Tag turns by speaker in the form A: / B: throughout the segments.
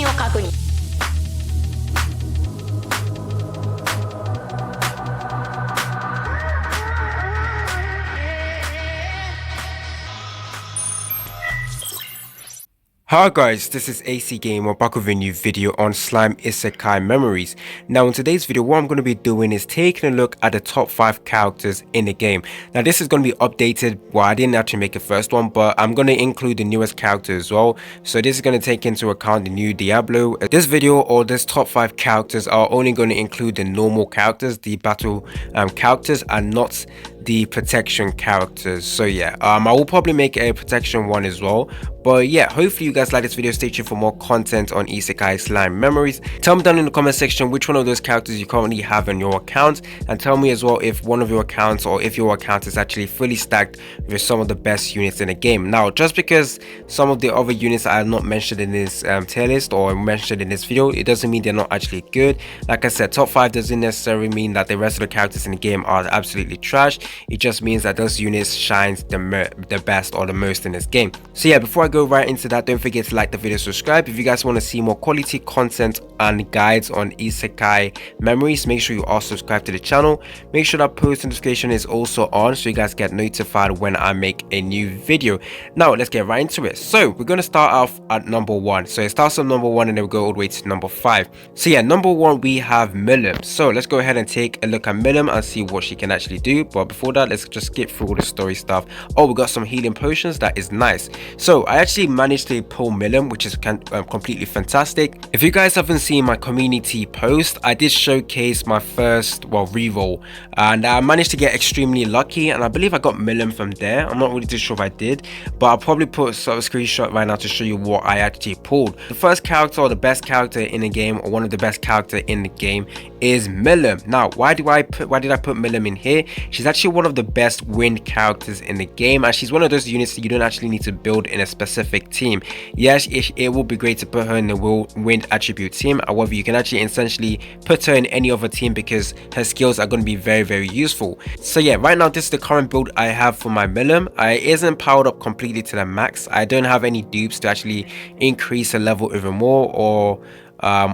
A: 信を確認。
B: Hi guys, this is AC Gamer back with a new video on Slime Isekai Memories. Now in today's video what I'm going to be doing is taking a look at the top 5 characters in the game. Now this is going to be updated, well I didn't actually make a first one, but I'm going to include the newest character as well. So this is going to take into account the new Diablo. This video or this top 5 characters are only going to include the normal characters, the battle characters, and not the protection characters. So yeah, I will probably make a protection one as well. But yeah, hopefully you guys like this video. Stay tuned for more content on Isekai Slime Memories. Tell me down in the comment section which one of those characters you currently have on your account, and tell me as well if one of your accounts or if your account is actually fully stacked with some of the best units in the game. Now just because some of the other units are not mentioned in this tier list or mentioned in this video, it doesn't mean they're not actually good. Like I said, top 5 doesn't necessarily mean that the rest of the characters in the game are absolutely trash. It just means that those units shines the best or the most in this game. So yeah, before I go right into that, don't forget to like the video, subscribe. If you guys want to see more quality content and guides on Isekai Memories, make sure you are subscribed to the channel. Make sure that post notification is also on so you guys get notified when I make a new video. Now let's get right into it. So we're going to start off at number 1. So it starts at number 1 and then we'll go all the way to number 5. So yeah, number 1 we have Milim. So let's go ahead and take a look at Milim and see what she can actually do. But before that, let's just skip through all the story stuff. Oh, we got some healing potions. That is nice. So I actually managed to pull Milim, which is completely fantastic. If you guys haven't seen my community post, I did showcase my first reroll, and I managed to get extremely lucky, and I believe I got Milim from there. I'm not really too sure if I did, but I'll probably put a screenshot right now to show you what I actually pulled. The first character or the best character in the game, or one of the best characters in the game, is Milim. Now why did I put Milim in here? She's actually one of the best wind characters in the game, and she's one of those units that you don't actually need to build in a specific team. Yes, it will be great to put her in the wind attribute team. However, you can actually essentially put her in any other team because her skills are going to be very useful. So yeah, right now this is the current build I have for my Milim. It isn't powered up completely to the max. I don't have any dupes to actually increase the level even more or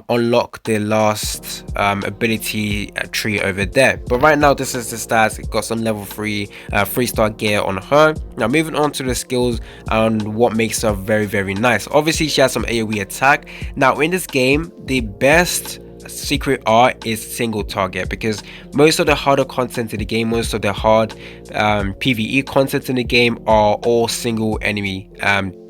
B: unlock the last ability tree over there. But right now this is the stats. It got some level 3 3-star gear on her. Now moving on to the skills and what makes her very nice. Obviously she has some AoE attack. Now in this game the best secret art is single target, because most of the harder content in the game, most of the hard PvE content in the game are all single enemy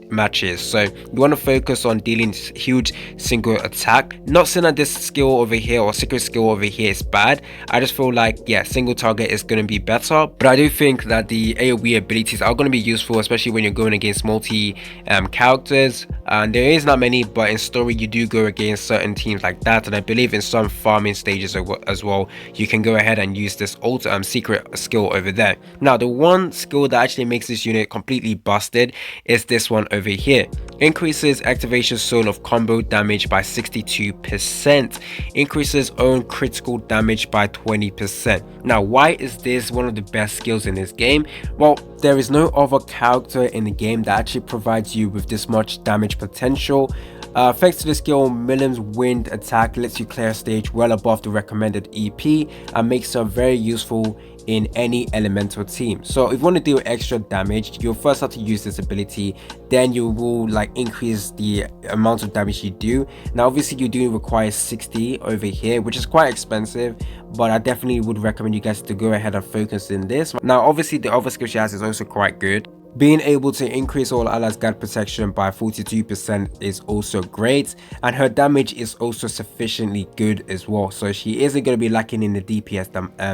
B: matches. So you want to focus on dealing huge single attack. Not saying that this skill over here or secret skill over here is bad. I just feel like yeah, single target is going to be better, but I do think that the AoE abilities are going to be useful, especially when you're going against multi characters, and there is not many, but in story you do go against certain teams like that, and I believe in some farming stages as well you can go ahead and use this secret skill over there. Now the one skill that actually makes this unit completely busted is this one over here. Increases activation zone of combo damage by 62%, increases own critical damage by 20%. Now why is this one of the best skills in this game? Well, there is no other character in the game that actually provides you with this much damage potential. Thanks to the skill, Milim's wind attack lets you clear a stage well above the recommended EP and makes her very useful in any elemental team. So if you want to do extra damage, you'll first have to use this ability, then you will increase the amount of damage you do. Now obviously you do require 60 over here, which is quite expensive, but I definitely would recommend you guys to go ahead and focus in this. Now obviously the other skill she has is also quite good. Being able to increase all allies guard protection by 42% is also great, and her damage is also sufficiently good as well, so she isn't going to be lacking in the DPS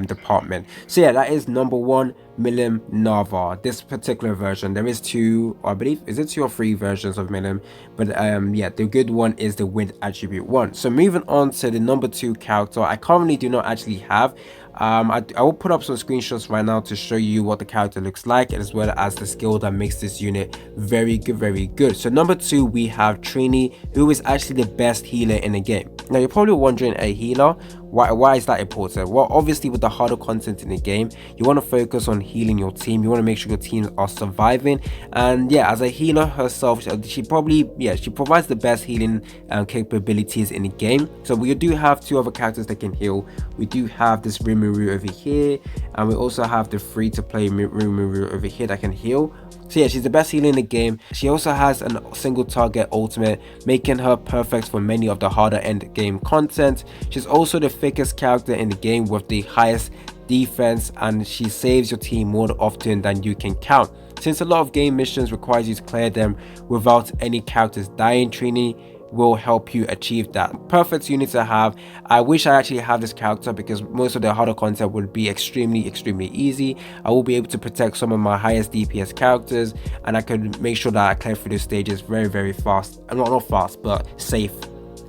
B: department. So yeah, that is number 1, Milim Nava. This particular version, there is 2, I believe, is it 2 or 3 versions of Milim, but yeah, the good one is the wind attribute one. So moving on to the number 2 character, I currently do not actually have. I will put up some screenshots right now to show you what the character looks like, as well as the skill that makes this unit very good. So number 2 we have Trini, who is actually the best healer in the game. Now you're probably wondering, a healer, Why is that important? Well, obviously with the harder content in the game, you want to focus on healing your team. You want to make sure your teams are surviving. And yeah, as a healer herself, she provides the best healing capabilities in the game. So we do have two other characters that can heal. We do have this Rimuru over here, and we also have the free-to-play Rimuru over here that can heal. So yeah, she's the best healer in the game. She also has a single target ultimate, making her perfect for many of the harder end game content. She's also the thickest character in the game with the highest defense, and she saves your team more often than you can count. Since a lot of game missions requires you to clear them without any characters dying, Trini will help you achieve that. Perfect unit to have. I wish I actually have this character because most of the harder content would be extremely easy. I will be able to protect some of my highest DPS characters, and I can make sure that I clear through the stages very fast. Not fast, but safe.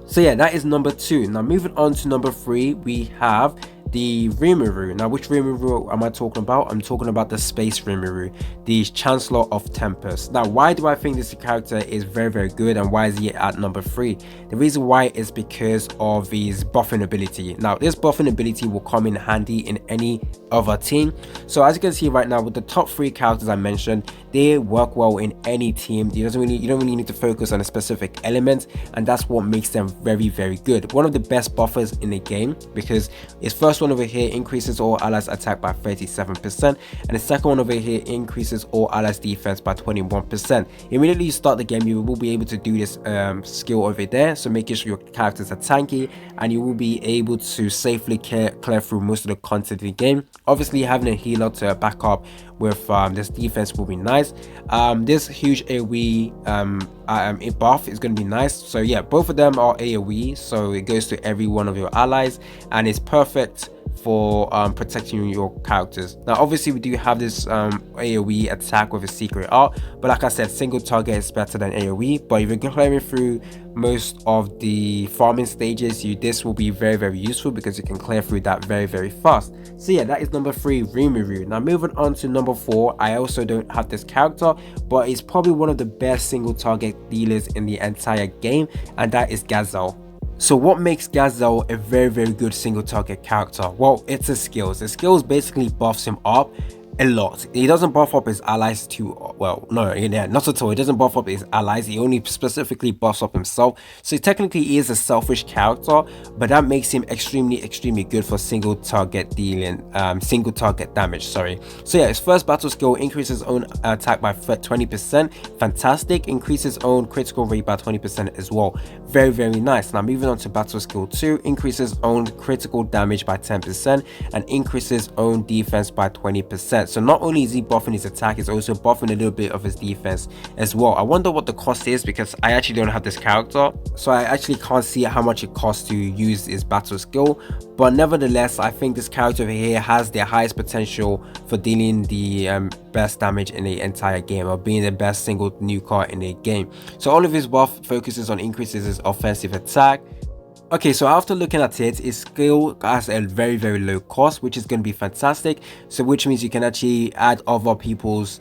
B: So yeah, that is number 2. Now moving on to number 3, we have the Rimuru. Now, which Rimuru am I talking about? I'm talking about the Space Rimuru, the Chancellor of Tempest. Now, why do I think this character is very good, and why is he at number 3? The reason why is because of his buffing ability. Now, this buffing ability will come in handy in any other team. So as you can see right now, with the top 3 characters I mentioned, they work well in any team. You don't really need to focus on a specific element, and that's what makes them very good. One of the best buffers in the game, because its first one over here increases all allies attack by 37%, and the second one over here increases all allies defense by 21%. Immediately you start the game, you will be able to do this skill over there, so making sure your characters are tanky, and you will be able to safely clear through most of the content in the game. Obviously having a healer to back up with this defense will be nice. This huge AoE buff is going to be nice. So yeah, both of them are AoE, so it goes to every one of your allies, and it's perfect for protecting your characters. Now obviously we do have this AoE attack with a secret art, but like I said, single target is better than AoE. But if you're clearing through most of the farming stages, this will be very useful because you can clear through that very fast. So yeah, that is number 3, Rimuru. Now moving on to number 4, I also don't have this character, but it's probably one of the best single target dealers in the entire game, and that is Gaza. So what makes Gaza a very good single target character? Well, it's his skills. The skills basically buffs him up a lot. He doesn't buff up his allies too well. No, yeah, not at all. He doesn't buff up his allies. He only specifically buffs up himself. So technically he is a selfish character, but that makes him extremely good for single target dealing, single target damage, sorry. So yeah, his first battle skill increases own attack by 20%. Fantastic. Increases own critical rate by 20% as well. Very nice. Now moving on to battle skill 2, increases own critical damage by 10% and increases own defense by 20%. So not only is he buffing his attack, he's also buffing a little bit of his defense as well. I wonder what the cost is because I actually don't have this character, so I actually can't see how much it costs to use his battle skill. But nevertheless, I think this character over here has the highest potential for dealing the best damage in the entire game, or being the best single new card in the game. So all of his buff focuses on increases his offensive attack. Okay, so after looking at it, his skill has a very low cost, which is going to be fantastic. So which means you can actually add other people's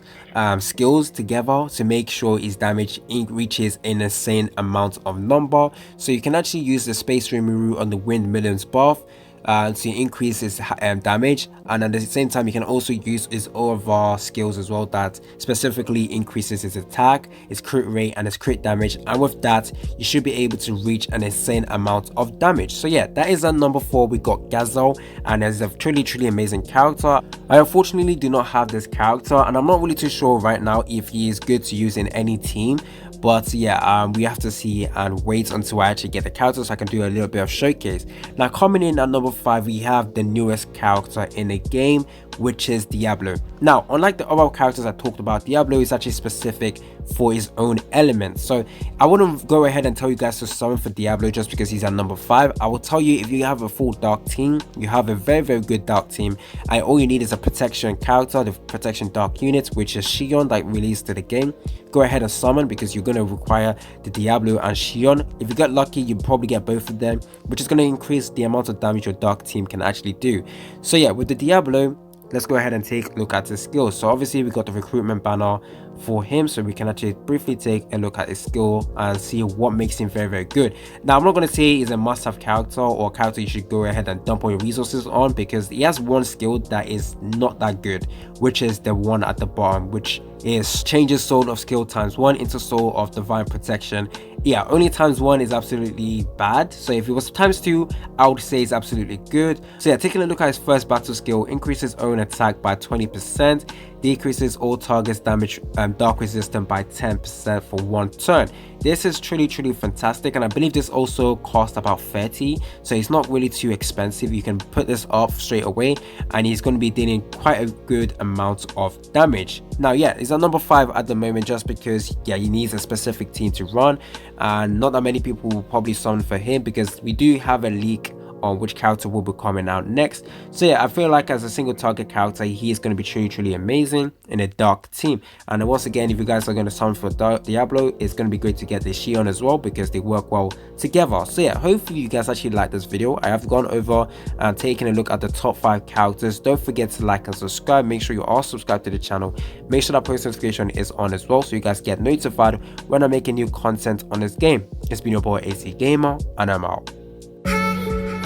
B: skills together to make sure his damage reaches an insane amount of number. So you can actually use the Space Rimuru on the Wind Millions buff to increase his damage, and at the same time you can also use his other skills as well that specifically increases his attack, his crit rate and his crit damage, and with that you should be able to reach an insane amount of damage. So yeah, that is at number 4. We got Gaza, and it's a truly amazing character. I unfortunately do not have this character, and I'm not really too sure right now if he is good to use in any team. But yeah, we have to see and wait until I actually get the character so I can do a little bit of showcase. Now coming in at number 5, we have the newest character in the game, which is Diablo. Now unlike the other characters I talked about, Diablo is actually specific for his own element. So I wouldn't go ahead and tell you guys to summon for Diablo just because he's at number 5. I will tell you, if you have a full dark team, you have a very good dark team, and all you need is a protection character, the protection dark unit, which is Shion, that released to the game. Go ahead and summon because you're going to require the Diablo and Shion. If you get lucky, you probably get both of them, which is going to increase the amount of damage your dark team can actually do. So yeah, with the Diablo, let's go ahead and take a look at his skills. So obviously we got the recruitment banner for him, so we can actually briefly take a look at his skill and see what makes him very, very good. Now, I'm not going to say he's a must-have character or a character you should go ahead and dump all your resources on, because he has one skill that is not that good, which is the one at the bottom, which is changes soul of skill ×1 into soul of divine protection. Yeah, only ×1 is absolutely bad, so if it was ×2, I would say it's absolutely good. So yeah, taking a look at his first battle skill, increases own attack by 20%, decreases all targets damage dark resistant by 10% for 1 turn. This is truly fantastic, and I believe this also costs about 30, so it's not really too expensive. You can put this up straight away and he's going to be dealing quite a good amount of damage. Now yeah, he's at number 5 at the moment, just because yeah, he needs a specific team to run, and not that many people will probably summon for him, because we do have a leak on which character will be coming out next. So yeah, I feel like as a single target character, he is going to be truly amazing in a dark team. And once again, if you guys are going to summon for Diablo, it's going to be great to get the Shion as well, because they work well together. So yeah, hopefully you guys actually like this video. I have gone over and taken a look at the top 5 characters. Don't forget to like and subscribe. Make sure you are subscribed to the channel. Make sure that post notification is on as well, so you guys get notified when I make new content on this game. It's been your boy AC Gamer, and I'm out.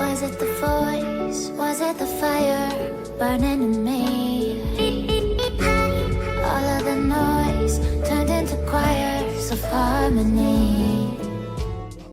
A: Was it the voice? Was it the fire burning in me? All of the noise turned into choirs of harmony.